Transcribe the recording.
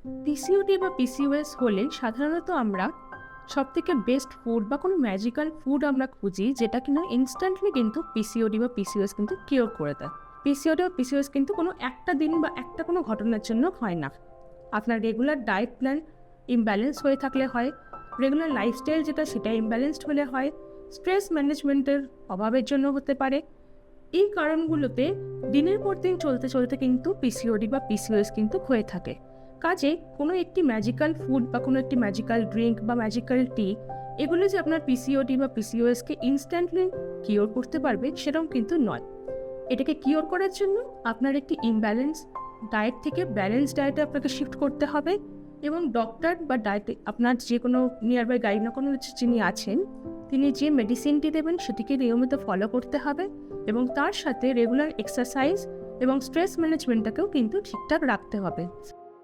PCOD বা PCOS হলে সাধারণত আমরা সবথেকে বেস্ট ফুড বা কোনো ম্যাজিক্যাল ফুড আমরা খুঁজি, যেটা কিনা ইনস্ট্যান্টলি কিন্তু পিসিওডি বা পিসিওএস কিন্তু কিওর করে দেয়। পিসিওডি বা পিসিওএস কিন্তু কোনো একটা দিন বা একটা কোনো ঘটনার জন্য হয় না। আপনার রেগুলার ডায়েট প্ল্যান ইমব্যালেন্স হয়ে থাকলে হয়, রেগুলার লাইফস্টাইল যেটা সেটা ইমব্যালেন্সড হলে হয়, স্ট্রেস ম্যানেজমেন্টের অভাবের জন্য হতে পারে। এই কারণগুলোতে দিনের পর দিন চলতে চলতে কিন্তু পিসিওডি বা পিসিওএস কিন্তু হয়ে থাকে। কাজে কোনো একটি ম্যাজিক্যাল ফুড বা কোনো একটি ম্যাজিক্যাল ড্রিঙ্ক বা ম্যাজিক্যাল টি এগুলো যে আপনার পিসিওডি বা পিসিওএসকে ইনস্ট্যান্টলি কিওর করতে পারবে সেরকম কিন্তু নয়। এটাকে কিওর করার জন্য আপনার একটি ইমব্যালেন্স ডায়েট থেকে ব্যালেন্স ডায়েটে আপনাকে শিফট করতে হবে, এবং ডক্টর বা ডায়েটে আপনার যে কোনো নিয়ার বাই গাইনোকোলজিস্ট যিনি আছেন তিনি যে মেডিসিনটি দেবেন সেটিকে নিয়মিত ফলো করতে হবে, এবং তার সাথে রেগুলার এক্সারসাইজ এবং স্ট্রেস ম্যানেজমেন্টটাকেও কিন্তু ঠিকঠাক রাখতে হবে।